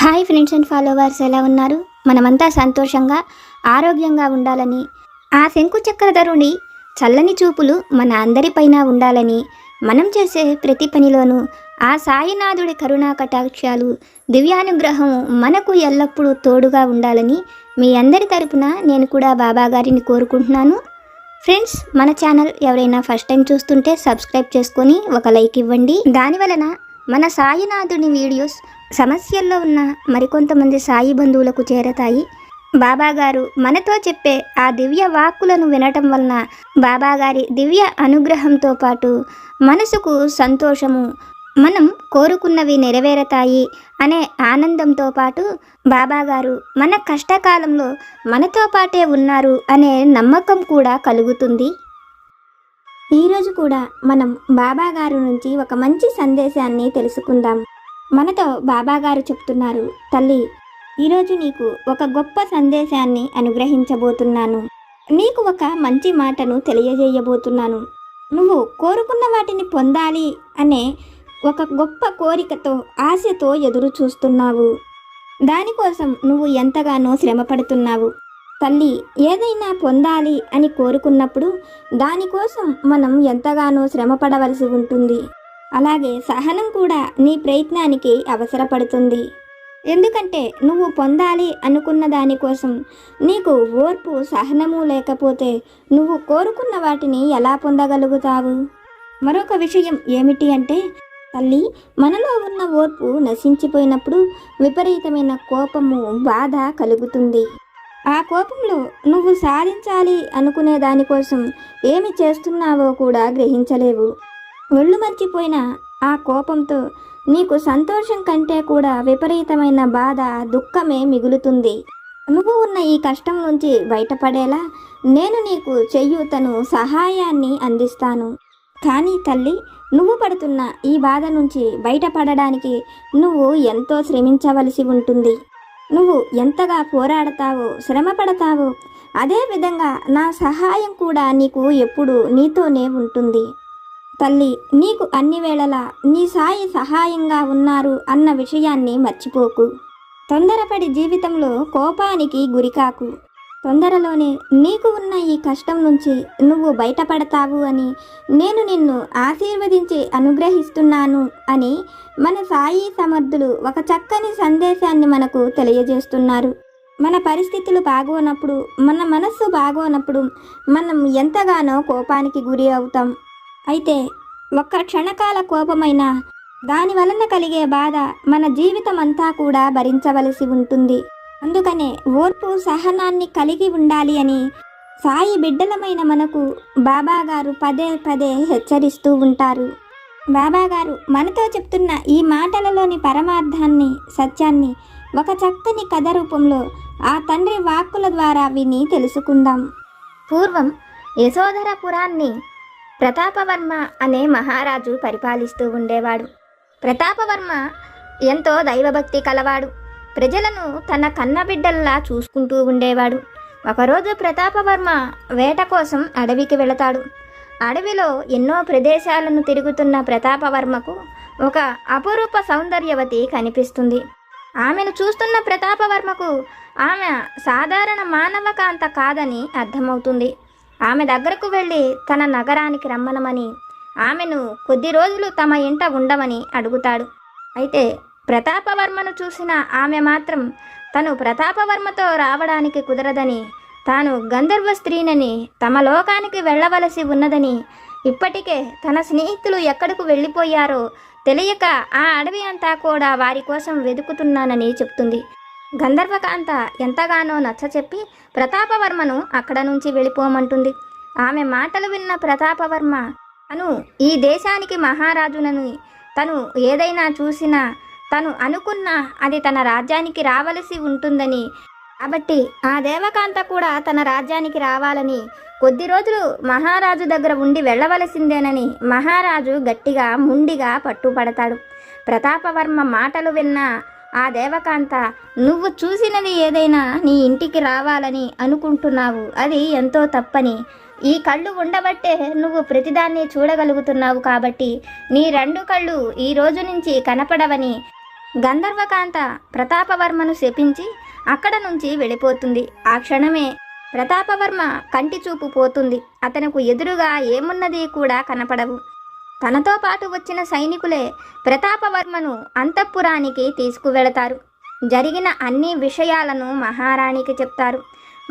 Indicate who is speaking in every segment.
Speaker 1: Hi friends and followers, ఎలా ఉన్నారు? మనమంతా సంతోషంగా ఆరోగ్యంగా ఉండాలని, ఆ శంకు చక్రధరుని చల్లని చూపులు మన అందరిపైన ఉండాలని, మనం చేసే ప్రతి పనిలోనూ ఆ సాయినాథుడి కరుణా కటాక్షాలు, దివ్యానుగ్రహం మనకు ఎల్లప్పుడూ తోడుగా ఉండాలని మీ అందరి తరపున నేను కూడా బాబా గారిని కోరుకుంటున్నాను. ఫ్రెండ్స్, మన ఛానల్ ఎవరైనా ఫస్ట్ టైం చూస్తుంటే సబ్స్క్రైబ్ చేసుకొని ఒక లైక్ ఇవ్వండి. దానివలన మన సాయినాథుని వీడియోస్ సమస్యల్లో ఉన్న మరికొంతమంది సాయి బంధువులకు చేరతాయి. బాబాగారు మనతో చెప్పే ఆ దివ్య వాక్కులను వినటం వలన బాబాగారి దివ్య అనుగ్రహంతో పాటు మనసుకు సంతోషము, మనం కోరుకున్నవి నెరవేరతాయి అనే ఆనందంతో పాటు బాబాగారు మన కష్టకాలంలో మనతో పాటే ఉన్నారు అనే నమ్మకం కూడా కలుగుతుంది. ఈరోజు కూడా మనం బాబాగారు నుంచి ఒక మంచి సందేశాన్ని తెలుసుకుందాం. మనతో బాబాగారు చెప్తున్నారు, తల్లి, ఈరోజు నీకు ఒక గొప్ప సందేశాన్ని అనుగ్రహించబోతున్నాను. నీకు ఒక మంచి మాటను తెలియజేయబోతున్నాను. నువ్వు కోరుకున్న వాటిని పొందాలి అనే ఒక గొప్ప కోరికతో, ఆశతో ఎదురు చూస్తున్నావు. దానికోసం నువ్వు ఎంతగానో శ్రమపడుతున్నావు. తల్లి, ఏదైనా పొందాలి అని కోరుకున్నప్పుడు దానికోసం మనం ఎంతగానో శ్రమపడవలసి ఉంటుంది. అలాగే సహనం కూడా నీ ప్రయత్నానికి అవసరపడుతుంది. ఎందుకంటే నువ్వు పొందాలి అనుకున్న దానికోసం నీకు ఓర్పు, సహనము లేకపోతే నువ్వు కోరుకున్న వాటిని ఎలా పొందగలుగుతావు? మరొక విషయం ఏమిటి అంటే, తల్లి, మనలో ఉన్న ఓర్పు నశించిపోయినప్పుడు విపరీతమైన కోపము, బాధ కలుగుతుంది. ఆ కోపంలో నువ్వు సాధించాలి అనుకునే దానికోసం ఏమి చేస్తున్నావో కూడా గ్రహించలేవు. ఒళ్ళు మర్చిపోయిన ఆ కోపంతో నీకు సంతోషం కంటే కూడా విపరీతమైన బాధ, దుఃఖమే మిగులుతుంది. నువ్వు ఉన్న ఈ కష్టం నుంచి బయటపడేలా నేను నీకు చేయూతను, సహాయాన్ని అందిస్తాను. కానీ తల్లి, నువ్వు పడుతున్న ఈ బాధ నుంచి బయటపడడానికి నువ్వు ఎంతో శ్రమించవలసి ఉంటుంది. నువ్వు ఎంతగా పోరాడతావో, శ్రమ పడతావో, అదేవిధంగా నా సహాయం కూడా నీకు ఎప్పుడు నీతోనే ఉంటుంది. తల్లి, నీకు అన్ని వేళలా నీ సాయి సహాయంగా ఉన్నారు అన్న విషయాన్ని మర్చిపోకు. తొందరపడి జీవితంలో కోపానికి గురికాకు. తొందరలోనే నీకు ఉన్న ఈ కష్టం నుంచి నువ్వు బయటపడతావు అని నేను నిన్ను ఆశీర్వదించి అనుగ్రహిస్తున్నాను అని మన సాయి సమర్థులు ఒక చక్కని సందేశాన్ని మనకు తెలియజేస్తున్నారు. మన పరిస్థితులు బాగోనప్పుడు, మన మనస్సు బాగోనప్పుడు మనం ఎంతగానో కోపానికి గురి అవుతాం. అయితే ఒక్క క్షణకాల కోపమైనా దాని వలన కలిగే బాధ మన జీవితం అంతా కూడా భరించవలసి ఉంటుంది. అందుకనే ఓర్పు, సహనాన్ని కలిగి ఉండాలి అని సాయి బిడ్డలమైన మనకు బాబాగారు పదే పదే హెచ్చరిస్తూ ఉంటారు. బాబాగారు మనతో చెప్తున్న ఈ మాటలలోని పరమార్థాన్ని, సత్యాన్ని ఒక చక్కని కథ రూపంలో ఆ తండ్రి వాక్కుల ద్వారా విని తెలుసుకుందాం. పూర్వం యశోధరపురాన్ని ప్రతాపవర్మ అనే మహారాజు పరిపాలిస్తూ ఉండేవాడు. ప్రతాపవర్మ ఎంతో దైవభక్తి కలవాడు. ప్రజలను తన కన్నబిడ్డల్లా చూసుకుంటూ ఉండేవాడు. ఒకరోజు ప్రతాపవర్మ వేట కోసం అడవికి వెళతాడు. అడవిలో ఎన్నో ప్రదేశాలను తిరుగుతున్న ప్రతాపవర్మకు ఒక అపురూప సౌందర్యవతి కనిపిస్తుంది. ఆమెను చూస్తున్న ప్రతాపవర్మకు ఆమె సాధారణ మానవకాంత కాదని అర్థమవుతుంది. ఆమె దగ్గరకు వెళ్ళి తన నగరానికి రమ్మనమని, ఆమెను కొద్ది రోజులు తమ ఇంట ఉండమని అడుగుతాడు. అయితే ప్రతాపవర్మను చూసిన ఆమె మాత్రం తను ప్రతాపవర్మతో రావడానికి కుదరదని, తాను గంధర్వ స్త్రీనని, తమ లోకానికి వెళ్ళవలసి ఉన్నదని, ఇప్పటికే తన స్నేహితులు ఎక్కడకు వెళ్ళిపోయారో తెలియక ఆ అడవి అంతా కూడా వారి కోసం వెతుకుతున్నానని చెప్తుంది. గంధర్వకాంత ఎంతగానో నచ్చచెప్పి ప్రతాపవర్మను అక్కడ నుంచి వెళ్ళిపోమంటుంది. ఆమె మాటలు విన్న ప్రతాపవర్మ తను ఈ దేశానికి మహారాజునని, తను ఏదైనా చూసినా తను అనుకున్నా అది తన రాజ్యానికి రావలసి ఉంటుందని, కాబట్టి ఆ దేవకాంత కూడా తన రాజ్యానికి రావాలని, కొద్ది రోజులు మహారాజు దగ్గర ఉండి వెళ్ళవలసిందేనని మహారాజు గట్టిగా ముండిగా పట్టుపడతాడు. ప్రతాపవర్మ మాటలు విన్న ఆ దేవకాంత, నువ్వు చూసినది ఏదైనా నీ ఇంటికి రావాలని అనుకుంటున్నావు, అది ఎంతో తప్పని, ఈ కళ్ళు ఉండబట్టే నువ్వు ప్రతిదాన్ని చూడగలుగుతున్నావు, కాబట్టి నీ రెండు కళ్ళు ఈ రోజు నుంచి కనపడవని, గంధర్వకాంత ప్రతాపవర్మను శపించి అక్కడ నుంచి వెళ్ళిపోతుంది. ఆ క్షణమే ప్రతాపవర్మ కంటి చూపు పోతుంది. అతనికి ఎదురుగా ఏమున్నది కూడా కనపడవు. తనతో పాటు వచ్చిన సైనికులే ప్రతాపవర్మను అంతఃపురానికి తీసుకువెళతారు. జరిగిన అన్ని విషయాలను మహారాణికి చెప్తారు.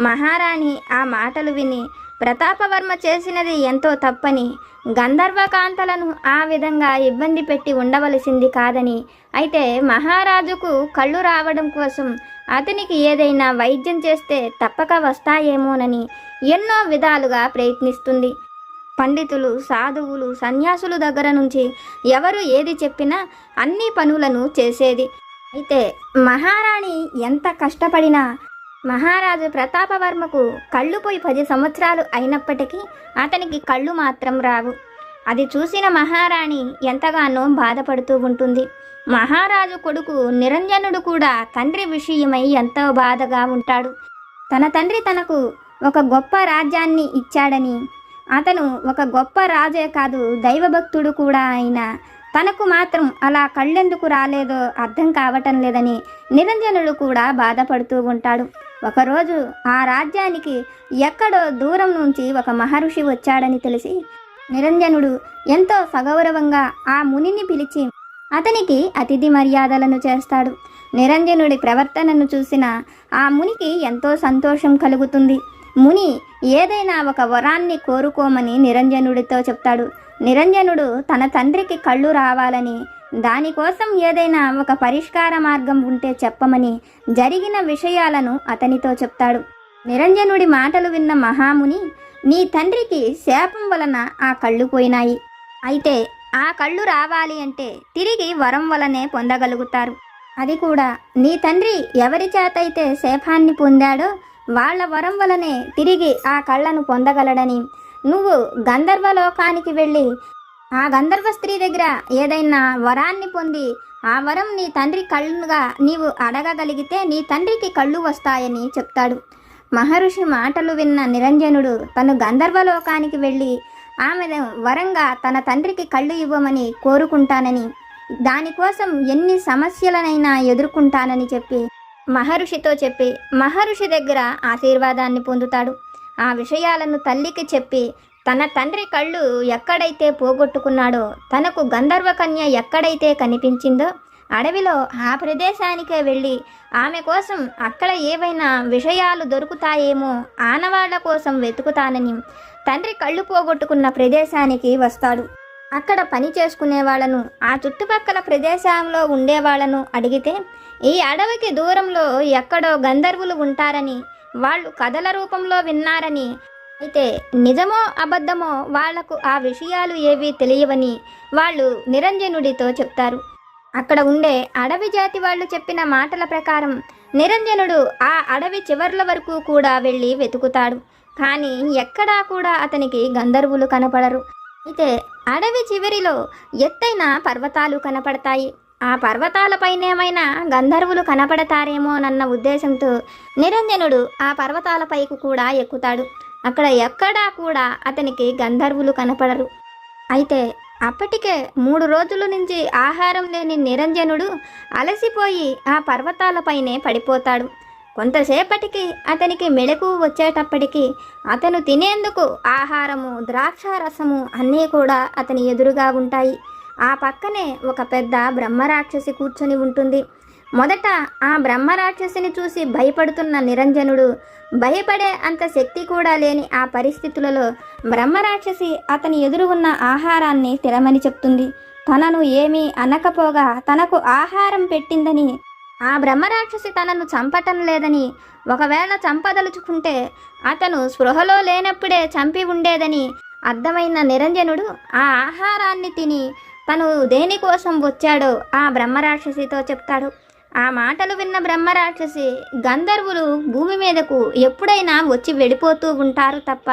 Speaker 1: మహారాణి ఆ మాటలు విని ప్రతాపవర్మ చేసినది ఎంతో తప్పని, గంధర్వకాంతలను ఆ విధంగా ఇబ్బంది పెట్టి ఉండవలసింది కాదని, అయితే మహారాజుకు కళ్ళు రావడం కోసం అతనికి ఏదైనా వైద్యం చేస్తే తప్పక వస్తాయేమోనని ఎన్నో విధాలుగా ప్రయత్నిస్తుంది. పండితులు, సాధువులు, సన్యాసుల దగ్గర నుంచి ఎవరు ఏది చెప్పినా అన్ని పనులను చేసేది. అయితే మహారాణి ఎంత కష్టపడినా మహారాజు ప్రతాపవర్మకు కళ్ళు పోయి 10 సంవత్సరాలు అయినప్పటికీ అతనికి కళ్ళు మాత్రం రావు. అది చూసిన మహారాణి ఎంతగానో బాధపడుతూ ఉంటుంది. మహారాజు కొడుకు నిరంజనుడు కూడా తండ్రి విషయమై ఎంతో బాధగా ఉంటాడు. తన తండ్రి తనకు ఒక గొప్ప రాజ్యాన్ని ఇచ్చాడని, అతను ఒక గొప్ప రాజే కాదు దైవభక్తుడు కూడా అయినా తనకు మాత్రం అలా కళ్ళెందుకు రాలేదో అర్థం కావటం లేదని నిరంజనుడు కూడా బాధపడుతూ ఉంటాడు. ఒకరోజు ఆ రాజ్యానికి ఎక్కడో దూరం నుంచి ఒక మహర్షి వచ్చాడని తెలిసి నిరంజనుడు ఎంతో సగౌరవంగా ఆ మునిని పిలిచి అతనికి అతిథి మర్యాదలను చేస్తాడు. నిరంజనుడి ప్రవర్తనను చూసిన ఆ మునికి ఎంతో సంతోషం కలుగుతుంది. ముని ఏదైనా ఒక వరాన్ని కోరుకోమని నిరంజనుడితో చెప్తాడు. నిరంజనుడు తన తండ్రికి కళ్ళు రావాలని, దానికోసం ఏదైనా ఒక పరిష్కార మార్గం ఉంటే చెప్పమని జరిగిన విషయాలను అతనితో చెప్తాడు. నిరంజనుడి మాటలు విన్న మహాముని, నీ తండ్రికి శాపం వలన ఆ కళ్ళు పోయినాయి. అయితే ఆ కళ్ళు రావాలి అంటే తిరిగి వరం వలనే పొందగలుగుతారు. అది కూడా నీ తండ్రి ఎవరి చేతైతే శాపాన్ని పొందాడో వాళ్ళ వరం వలనే తిరిగి ఆ కళ్ళను పొందగలడని, నువ్వు గంధర్వలోకానికి వెళ్ళి ఆ గంధర్వ స్త్రీ దగ్గర ఏదైనా వరాన్ని పొంది ఆ వరం నీ తండ్రి కళ్ళుగా నీవు అడగగలిగితే నీ తండ్రికి కళ్ళు వస్తాయని చెప్తాడు. మహర్షి మాటలు విన్న నిరంజనుడు తను గంధర్వలోకానికి వెళ్ళి ఆమెను వరంగా తన తండ్రికి కళ్ళు ఇవ్వమని కోరుకుంటానని, దానికోసం ఎన్ని సమస్యలనైనా ఎదుర్కొంటానని చెప్పి మహర్షితో చెప్పి మహర్షి దగ్గర ఆశీర్వాదాన్ని పొందుతాడు. ఆ విషయాలను తల్లికి చెప్పి తన తండ్రి కళ్ళు ఎక్కడైతే పోగొట్టుకున్నాడో, తనకు గంధర్వకన్య ఎక్కడైతే కనిపించిందో అడవిలో ఆ ప్రదేశానికే వెళ్ళి ఆమె కోసం అక్కడ ఏవైనా విషయాలు దొరుకుతాయేమో ఆనవాళ్ల కోసం వెతుకుతానని తండ్రి కళ్ళు పోగొట్టుకున్న ప్రదేశానికి వస్తాడు. అక్కడ పని చేసుకునే వాళ్ళను, ఆ చుట్టుపక్కల ప్రదేశంలో ఉండేవాళ్లను అడిగితే ఈ అడవికి దూరంలో ఎక్కడో గంధర్వులు ఉంటారని, వాళ్ళు కథల రూపంలో విన్నారని, అయితే నిజమో అబద్ధమో వాళ్లకు ఆ విషయాలు ఏవీ తెలియవని వాళ్ళు నిరంజనుడితో చెప్తారు. అక్కడ ఉండే అడవి జాతి వాళ్ళు చెప్పిన మాటల ప్రకారం నిరంజనుడు ఆ అడవి చివర్ల వరకు కూడా వెళ్ళి వెతుకుతాడు. కానీ ఎక్కడా కూడా అతనికి గంధర్వులు కనపడరు. అయితే అడవి చివరిలో ఎత్తైన పర్వతాలు కనపడతాయి. ఆ పర్వతాలపైనేమైనా గంధర్వులు కనపడతారేమోనన్న ఉద్దేశంతో నిరంజనుడు ఆ పర్వతాలపైకి కూడా ఎక్కుతాడు. అక్కడ ఎక్కడా కూడా అతనికి గంధర్వులు కనపడరు. అయితే అప్పటికే 3 రోజుల నుంచి ఆహారం లేని నిరంజనుడు అలసిపోయి ఆ పర్వతాలపైనే పడిపోతాడు. కొంతసేపటికి అతనికి మెలకువ వచ్చేటప్పటికి అతను తినేందుకు ఆహారము, ద్రాక్షారసము అన్నీ కూడా అతని ఎదురుగా ఉంటాయి. ఆ పక్కనే ఒక పెద్ద బ్రహ్మరాక్షసి కూర్చొని ఉంటుంది. మొదట ఆ బ్రహ్మరాక్షసిని చూసి భయపడుతున్న నిరంజనుడు భయపడే అంత శక్తి కూడా లేని ఆ పరిస్థితులలో బ్రహ్మరాక్షసి అతని ఎదురు ఉన్న ఆహారాన్ని తినమని చెప్తుంది. తనను ఏమీ అనకపోగా తనకు ఆహారం పెట్టిందని, ఆ బ్రహ్మరాక్షసి తనను చంపటం లేదని, ఒకవేళ చంపదలుచుకుంటే అతను స్పృహలో లేనప్పుడే చంపి ఉండేదని అర్థమైన నిరంజనుడు ఆ ఆహారాన్ని తిని తను దేనికోసం వచ్చాడో ఆ బ్రహ్మరాక్షసితో చెప్తాడు. ఆ మాటలు విన్న బ్రహ్మరాక్షసి, గంధర్వులు భూమి మీదకు ఎప్పుడైనా వచ్చి వెళ్ళిపోతూ ఉంటారు తప్ప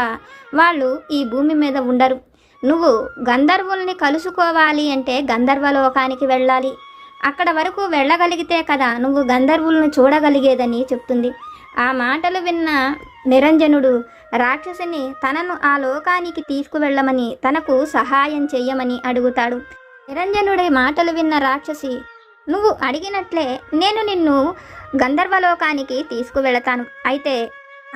Speaker 1: వాళ్ళు ఈ భూమి మీద ఉండరు. నువ్వు గంధర్వుల్ని కలుసుకోవాలి అంటే గంధర్వలోకానికి వెళ్ళాలి. అక్కడ వరకు వెళ్ళగలిగితే కదా నువ్వు గంధర్వులను చూడగలిగేదని చెప్తుంది. ఆ మాటలు విన్న నిరంజనుడు రాక్షసిని తనను ఆ లోకానికి తీసుకువెళ్ళమని, తనకు సహాయం చెయ్యమని అడుగుతాడు. నిరంజనుడి మాటలు విన్న రాక్షసి, నువ్వు అడిగినట్లే నేను నిన్ను గంధర్వలోకానికి తీసుకువెళతాను.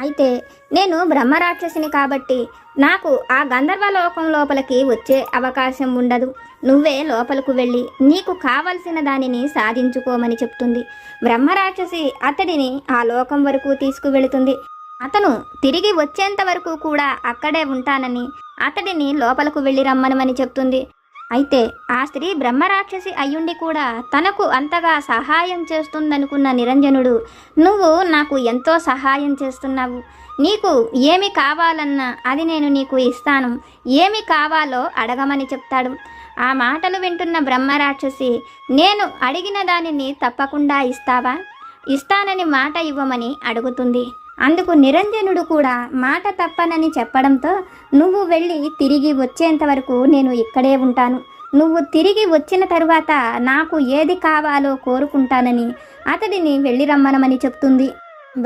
Speaker 1: అయితే నేను బ్రహ్మరాక్షసిని కాబట్టి నాకు ఆ గంధర్వలోకం లోపలికి వచ్చే అవకాశం ఉండదు. నువ్వే లోపలకు వెళ్ళి నీకు కావలసిన దానిని సాధించుకోమని చెప్తుంది. బ్రహ్మరాక్షసి అతడిని ఆ లోకం వరకు తీసుకువెళుతుంది. అతను తిరిగి వచ్చేంత వరకు కూడా అక్కడే ఉంటానని అతడిని లోపలకు వెళ్ళి రమ్మనమని చెప్తుంది. అయితే ఆ స్త్రీ బ్రహ్మరాక్షసి అయ్యుండి కూడా తనకు అంతగా సహాయం చేస్తుందనుకున్న నిరంజనుడు, నువ్వు నాకు ఎంతో సహాయం చేస్తున్నావు, నీకు ఏమి కావాలన్నా అది నేను నీకు ఇస్తాను, ఏమి కావాలో అడగమని చెప్తాడు. ఆ మాటలు వింటున్న బ్రహ్మరాక్షసి, నేను అడిగిన దానిని తప్పకుండా ఇస్తావా, ఇస్తానని మాట ఇవ్వమని అడుగుతుంది. అందుకు నిరంజనుడు కూడా మాట తప్పనని చెప్పడంతో, నువ్వు వెళ్ళి తిరిగి వచ్చేంత వరకు నేను ఇక్కడే ఉంటాను, నువ్వు తిరిగి వచ్చిన తరువాత నాకు ఏది కావాలో కోరుకుంటానని అతడిని వెళ్ళి రమ్మనమని చెప్తుంది.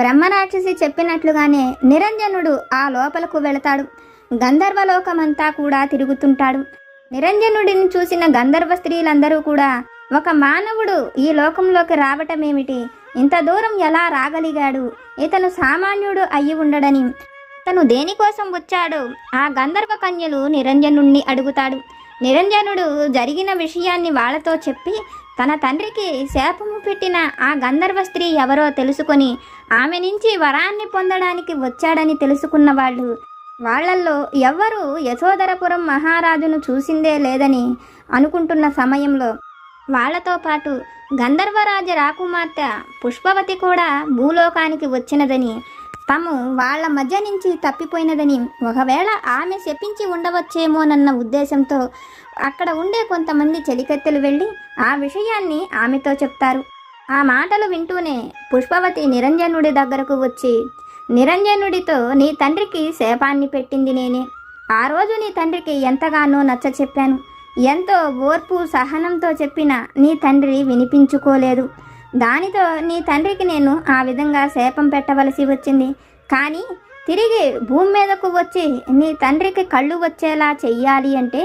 Speaker 1: బ్రహ్మరాక్షసి చెప్పినట్లుగానే నిరంజనుడు ఆ లోపలకు వెళతాడు. గంధర్వలోకమంతా కూడా తిరుగుతుంటాడు. నిరంజనుడిని చూసిన గంధర్వ స్త్రీలందరూ కూడా, ఒక మానవుడు ఈ లోకంలోకి రావటమేమిటి, ఇంత దూరం ఎలా రాగలిగాడు, ఇతను సామాన్యుడు అయి ఉండడని, తను దేనికోసం వచ్చాడో ఆ గంధర్వ కన్యలు నిరంజనుణ్ణి అడుగుతాడు. నిరంజనుడు జరిగిన విషయాన్ని వాళ్ళతో చెప్పి తన తండ్రికి శాపము పెట్టిన ఆ గంధర్వ స్త్రీ ఎవరో తెలుసుకొని ఆమె నుంచి వరాన్ని పొందడానికి వచ్చాడని తెలుసుకున్న వాళ్ళల్లో ఎవ్వరూ యశోధరపురం మహారాజును చూసిందే లేదని అనుకుంటున్న సమయంలో వాళ్లతో పాటు గంధర్వరాజ రాకుమార్తె పుష్పవతి కూడా భూలోకానికి వచ్చినదని, తాము వాళ్ల మధ్య నుంచి తప్పిపోయినదని, ఒకవేళ ఆమె శపించి ఉండవచ్చేమోనన్న ఉద్దేశంతో అక్కడ ఉండే కొంతమంది చెలికత్తెలు వెళ్ళి ఆ విషయాన్ని ఆమెతో చెప్తారు. ఆ మాటలు వింటూనే పుష్పవతి నిరంజనుడి దగ్గరకు వచ్చి, నిరంజనుడితో నీ తండ్రికి శాపాన్ని పెట్టింది నేనే, ఆ రోజు నీ తండ్రికి ఎంతగానో నచ్చ చెప్పాను, ఎంతో ఓర్పు సహనంతో చెప్పినా నీ తండ్రి వినిపించుకోలేదు, దానితో నీ తండ్రికి నేను ఆ విధంగా శాపం పెట్టవలసి వచ్చింది. కానీ తిరిగి భూమి మీదకు వచ్చి నీ తండ్రికి కళ్ళు వచ్చేలా చెయ్యాలి అంటే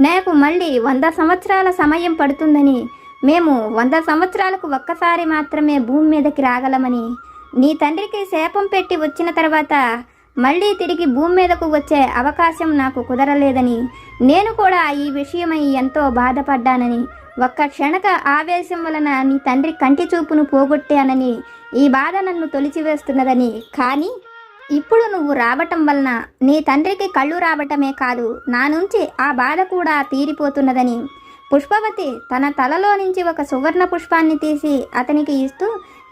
Speaker 1: నాకు మళ్ళీ 100 సంవత్సరాల సమయం పడుతుందని, మేము 100 సంవత్సరాలకు ఒక్కసారి మాత్రమే భూమి మీదకి రాగలమని, నీ తండ్రికి శాపం పెట్టి వచ్చిన తర్వాత మళ్ళీ తిరిగి భూమి మీదకు వచ్చే అవకాశం నాకు కుదరలేదని, నేను కూడా ఈ విషయమై ఎంతో బాధపడ్డానని, ఒక్క క్షణక ఆవేశం వలన నీ తండ్రి కంటి చూపును పోగొట్టానని ఈ బాధ నన్ను తొలిచివేస్తున్నదని, కానీ ఇప్పుడు నువ్వు రావటం వలన నీ తండ్రికి కళ్ళు రావటమే కాదు, నా నుంచి ఆ బాధ కూడా తీరిపోతున్నదని పుష్పవతి తన తలలో నుంచి ఒక సువర్ణ పుష్పాన్ని తీసి అతనికి ఇస్తూ,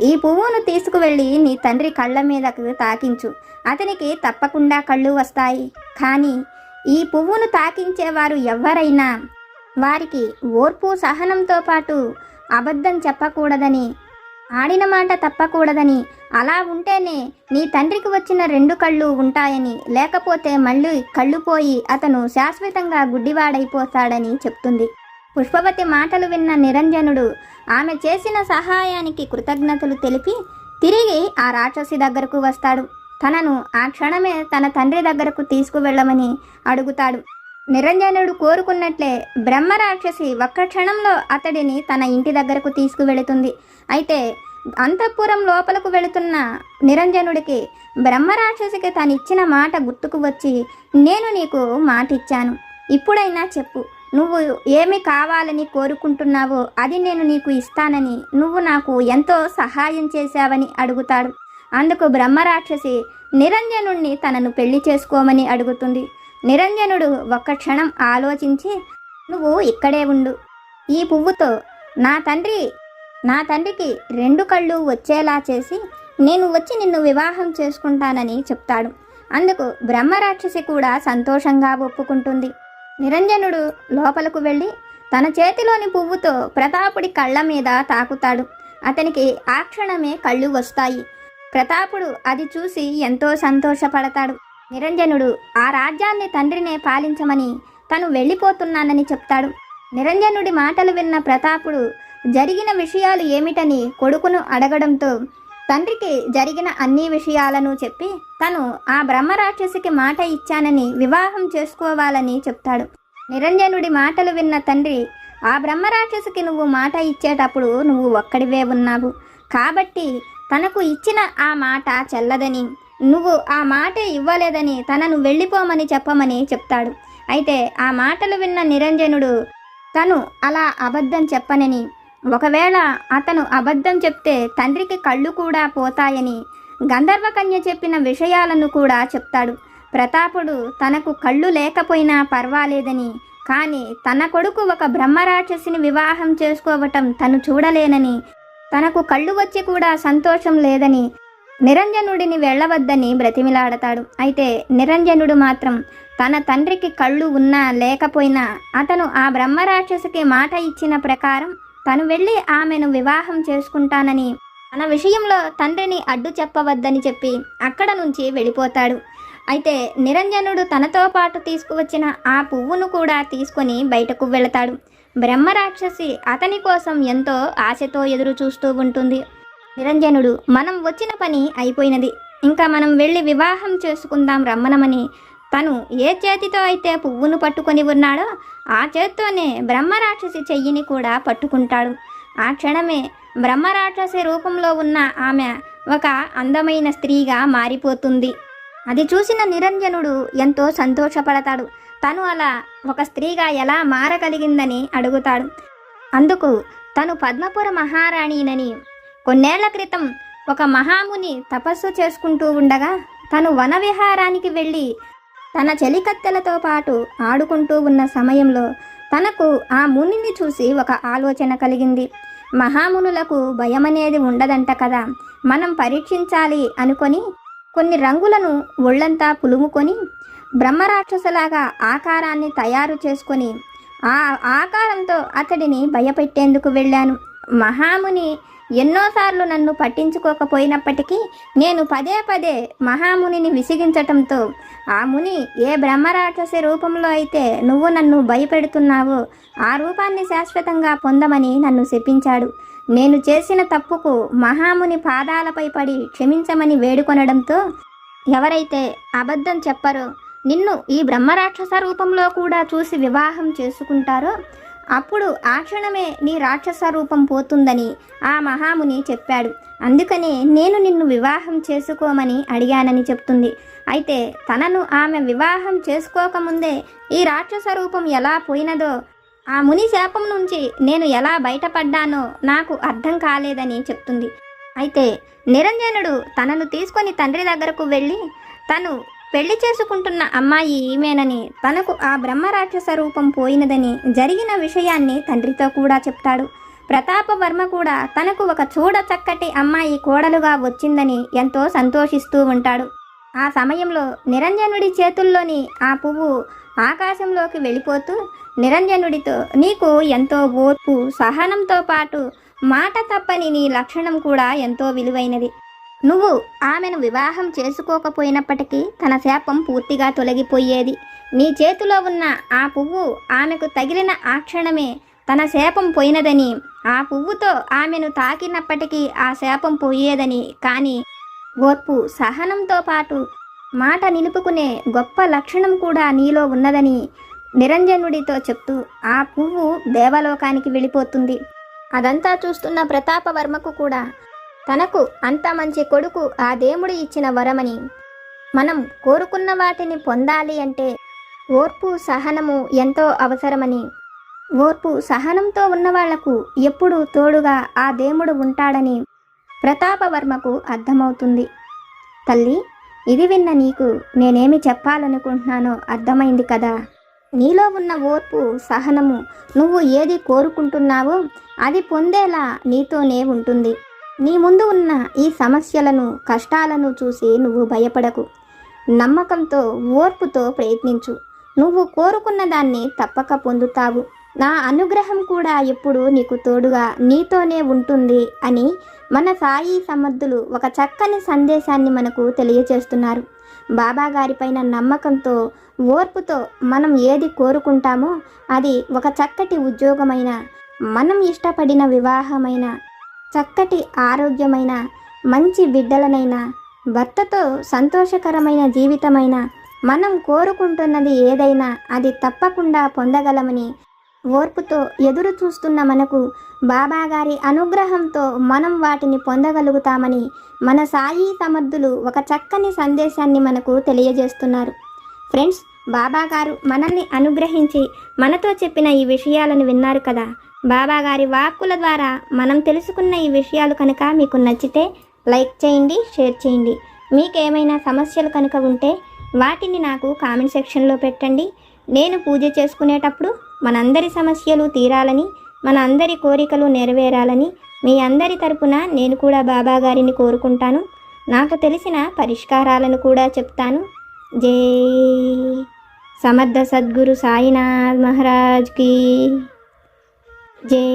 Speaker 1: ఈ పువ్వును తీసుకువెళ్ళి నీ తండ్రి కళ్ళ మీదకు తాకించు, అతనికి తప్పకుండా కళ్ళు వస్తాయి, కానీ ఈ పువ్వును తాకించేవారు ఎవరైనా వారికి ఓర్పు సహనంతో పాటు అబద్ధం చెప్పకూడదని, ఆడిన మాట తప్పకూడదని, అలా ఉంటేనే నీ తండ్రికి వచ్చిన 2 కళ్ళు ఉంటాయని, లేకపోతే మళ్ళీ కళ్ళు పోయి అతను శాశ్వతంగా గుడ్డివాడైపోతాడని చెప్తుంది. పుష్పవతి మాటలు విన్న నిరంజనుడు ఆమె చేసిన సహాయానికి కృతజ్ఞతలు తెలిపి తిరిగి ఆ రాక్షసి దగ్గరకు వస్తాడు. తనను ఆ క్షణమే తన తండ్రి దగ్గరకు తీసుకువెళ్ళమని అడుగుతాడు. నిరంజనుడు కోరుకున్నట్లే బ్రహ్మరాక్షసి ఒక్క క్షణంలో అతడిని తన ఇంటి దగ్గరకు తీసుకువెళుతుంది. అయితే అంతఃపురం లోపలకు వెళుతున్న నిరంజనుడికి బ్రహ్మరాక్షసికి తనిచ్చిన మాట గుర్తుకు వచ్చి, నేను నీకు మాట ఇచ్చాను, ఇప్పుడైనా చెప్పు, నువ్వు ఏమి కావాలని కోరుకుంటున్నావో అది నేను నీకు ఇస్తానని, నువ్వు నాకు ఎంతో సహాయం చేశావని అడుగుతాడు. అందుకు బ్రహ్మరాక్షసి నిరంజనుణ్ణి తనను పెళ్లి చేసుకోమని అడుగుతుంది. నిరంజనుడు ఒక్క క్షణం ఆలోచించి, నువ్వు ఇక్కడే ఉండు, ఈ పువ్వుతో నా తండ్రికి 2 కళ్ళు వచ్చేలా చేసి నేను వచ్చి నిన్ను వివాహం చేసుకుంటానని చెప్తాడు. అందుకు బ్రహ్మరాక్షసి కూడా సంతోషంగా ఒప్పుకుంటుంది. నిరంజనుడు లోపలకు వెళ్ళి తన చేతిలోని పువ్వుతో ప్రతాపుడి కళ్ళ మీద తాకుతాడు. అతనికి ఆ క్షణమే కళ్ళు వస్తాయి. ప్రతాపుడు అది చూసి ఎంతో సంతోషపడతాడు. నిరంజనుడు ఆ రాజ్యాన్ని తండ్రినే పాలించమని, తను వెళ్ళిపోతున్నానని చెప్తాడు. నిరంజనుడి మాటలు విన్న ప్రతాపుడు జరిగిన విషయాలు ఏమిటని కొడుకును అడగడంతో తండ్రికి జరిగిన అన్ని విషయాలను చెప్పి తను ఆ బ్రహ్మరాక్షసికి మాట ఇచ్చానని వివాహం చేసుకోవాలని చెప్తాడు. నిరంజనుడి మాటలు విన్న తండ్రి ఆ బ్రహ్మరాక్షసుకి నువ్వు మాట ఇచ్చేటప్పుడు నువ్వు ఒక్కడివే ఉన్నావు. కాబట్టి తనకు ఇచ్చిన ఆ మాట చెల్లదని, నువ్వు ఆ మాటే ఇవ్వలేదని తనను వెళ్ళిపోమని చెప్పమని చెప్తాడు. అయితే ఆ మాటలు విన్న నిరంజనుడు తను అలా అబద్ధం చెప్పనని, ఒకవేళ అతను అబద్ధం చెప్తే తండ్రికి కళ్ళు కూడా పోతాయని గంధర్వకన్య చెప్పిన విషయాలను కూడా చెప్తాడు. ప్రతాపుడు తనకు కళ్ళు లేకపోయినా పర్వాలేదని, కానీ తన కొడుకు ఒక బ్రహ్మరాక్షసిని వివాహం చేసుకోవటం తను చూడలేనని, తనకు కళ్ళు వచ్చి కూడా సంతోషం లేదని నిరంజనుడిని వెళ్ళవద్దని బ్రతిమిలాడతాడు. అయితే నిరంజనుడు మాత్రం తన తండ్రికి కళ్ళు ఉన్నా లేకపోయినా అతను ఆ బ్రహ్మరాక్షసికి మాట ఇచ్చిన ప్రకారం తను వెళ్ళి ఆమెను వివాహం చేసుకుంటానని, తన విషయంలో తండ్రిని అడ్డు చెప్పవద్దని చెప్పి అక్కడ నుంచి వెళ్ళిపోతాడు. అయితే నిరంజనుడు తనతో పాటు తీసుకువచ్చిన ఆ పువ్వును కూడా తీసుకొని బయటకు వెళతాడు. బ్రహ్మరాక్షసి అతని కోసం ఎంతో ఆశతో ఎదురు చూస్తూ ఉంటుంది. నిరంజనుడు, మనం వచ్చిన పని అయిపోయినది, ఇంకా మనం వెళ్ళి వివాహం చేసుకుందాం రమ్మనమని తను ఏ చేతితో అయితే పువ్వును పట్టుకొని ఉన్నాడో ఆ చేత్తోనే బ్రహ్మరాక్షసి చెయ్యిని కూడా పట్టుకుంటాడు. ఆ క్షణమే బ్రహ్మరాక్షసి రూపంలో ఉన్న ఆమె ఒక అందమైన స్త్రీగా మారిపోతుంది. అది చూసిన నిరంజనుడు ఎంతో సంతోషపడతాడు. తను అలా ఒక స్త్రీగా ఎలా మారగలిగిందని అడుగుతాడు. అందుకు తను పద్మపుర మహారాణినని, కొన్నేళ్ల క్రితం ఒక మహాముని తపస్సు చేసుకుంటూ ఉండగా తను వనవిహారానికి వెళ్ళి తన చెలికత్తెలతో పాటు ఆడుకుంటూ ఉన్న సమయంలో తనకు ఆ మునిని చూసి ఒక ఆలోచన కలిగింది. మహామునులకు భయమనేది ఉండదంట కదా, మనం పరీక్షించాలి అనుకొని కొన్ని రంగులను ఒళ్ళంతా పులుముకొని బ్రహ్మరాక్షసలాగా ఆకారాన్ని తయారు చేసుకొని ఆ ఆకారంతో అతడిని భయపెట్టేందుకు వెళ్ళాను. మహాముని ఎన్నోసార్లు నన్ను పట్టించుకోకపోయినప్పటికీ నేను పదే పదే మహామునిని విసిగించటంతో ఆ ముని ఏ బ్రహ్మరాక్షసి రూపంలో అయితే నువ్వు నన్ను భయపెడుతున్నావో ఆ రూపాన్ని శాశ్వతంగా పొందమని నన్ను శపించాడు. నేను చేసిన తప్పుకు మహాముని పాదాలపై పడి క్షమించమని వేడుకొనడంతో ఎవరైతే అబద్ధం చెప్పరో, నిన్ను ఈ బ్రహ్మరాక్షస రూపంలో కూడా చూసి వివాహం చేసుకుంటారో అప్పుడు ఆ క్షణమే నీ రాక్షస రూపం పోతుందని ఆ మహాముని చెప్పాడు. అందుకనే నేను నిన్ను వివాహం చేసుకోమని అడిగానని చెప్తుంది. అయితే తనను ఆమె వివాహం చేసుకోకముందే ఈ రాక్షస రూపం ఎలా పోయినదో, ఆ ముని శాపం నుంచి నేను ఎలా బయటపడ్డానో నాకు అర్థం కాలేదని చెప్తుంది. అయితే నిరంజనుడు తనను తీసుకొని తండ్రి దగ్గరకు వెళ్ళి తను పెళ్లి చేసుకుంటున్న అమ్మాయి ఈమెనని, తనకు ఆ బ్రహ్మరాక్షస రూపం పోయినదని జరిగిన విషయాన్ని తండ్రితో కూడా చెప్తాడు. ప్రతాపవర్మ కూడా తనకు ఒక చూడ చక్కటి అమ్మాయి కోడలుగా వచ్చిందని ఎంతో సంతోషిస్తూ ఉంటాడు. ఆ సమయంలో నిరంజనుడి చేతుల్లోని ఆ పువ్వు ఆకాశంలోకి వెళ్ళిపోతూ నిరంజనుడితో, నీకు ఎంతో ఓర్పు సహనంతో పాటు మాట తప్పని నీ లక్షణం కూడా ఎంతో విలువైనది. నువ్వు ఆమెను వివాహం చేసుకోకపోయినప్పటికీ తన శాపం పూర్తిగా తొలగిపోయేది. నీ చేతిలో ఉన్న ఆ పువ్వు ఆమెకు తగిలిన ఆ క్షణమే తన శాపం పోయినదని, ఆ పువ్వుతో ఆమెను తాకినప్పటికీ ఆ శాపం పోయేదని, కానీ ఓర్పు సహనంతో పాటు మాట నిలుపుకునే గొప్ప లక్షణం కూడా నీలో ఉన్నదని నిరంజనుడితో చెప్తూ ఆ పువ్వు దేవలోకానికి వెళ్ళిపోతుంది. అదంతా చూస్తున్న ప్రతాపవర్మకు కూడా తనకు అంత మంచి కొడుకు ఆ దేవుడు ఇచ్చిన వరమని, మనం కోరుకున్న వాటిని పొందాలి అంటే ఓర్పు సహనము ఎంతో అవసరమని, ఓర్పు సహనంతో ఉన్నవాళ్లకు ఎప్పుడూ తోడుగా ఆ దేవుడు ఉంటాడని ప్రతాపవర్మకు అర్థమవుతుంది. తల్లి, ఇది విన్న నీకు నేనేమి చెప్పాలనుకుంటున్నానో అర్థమైంది కదా. నీలో ఉన్న ఓర్పు సహనము నువ్వు ఏది కోరుకుంటున్నావో అది పొందేలా నీతోనే ఉంటుంది. నీ ముందు ఉన్న ఈ సమస్యలను కష్టాలను చూసి నువ్వు భయపడకు. నమ్మకంతో ఓర్పుతో ప్రయత్నించు. నువ్వు కోరుకున్న దాన్ని తప్పక పొందుతావు. నా అనుగ్రహం కూడా ఎప్పుడు నీకు తోడుగా నీతోనే ఉంటుంది అని మన సాయి సమర్థులు ఒక చక్కని సందేశాన్ని మనకు తెలియచేస్తున్నారు. బాబా గారిపైన నమ్మకంతో ఓర్పుతో మనం ఏది కోరుకుంటామో అది ఒక చక్కటి ఉద్యోగమైన, మనం ఇష్టపడిన వివాహమైన, చక్కటి ఆరోగ్యమైన, మంచి బిడ్డలనైనా, భర్తతో సంతోషకరమైన జీవితమైన, మనం కోరుకుంటున్నది ఏదైనా అది తప్పకుండా పొందగలమని ఓర్పుతో ఎదురు చూస్తున్న మనకు బాబాగారి అనుగ్రహంతో మనం వాటిని పొందగలుగుతామని మన సాయి సమర్థులు ఒక చక్కని సందేశాన్ని మనకు తెలియజేస్తున్నారు. ఫ్రెండ్స్, బాబాగారు మనల్ని అనుగ్రహించి మనతో చెప్పిన ఈ విషయాలను విన్నారు కదా. బాబాగారి వాక్కుల ద్వారా మనం తెలుసుకున్న ఈ విషయాలు కనుక మీకు నచ్చితే లైక్ చేయండి, షేర్ చేయండి. మీకేమైనా సమస్యలు కనుక ఉంటే వాటిని నాకు కామెంట్ సెక్షన్లో పెట్టండి. నేను పూజ చేసుకునేటప్పుడు మనందరి సమస్యలు తీరాలని, మన అందరి కోరికలు నెరవేరాలని మీ అందరి తరపున నేను కూడా బాబాగారిని కోరుకుంటాను. నాకు తెలిసిన పరిష్కారాలను కూడా చెప్తాను. జై సమర్థ సద్గురు సాయినాథ్ మహారాజ్ కీ జై.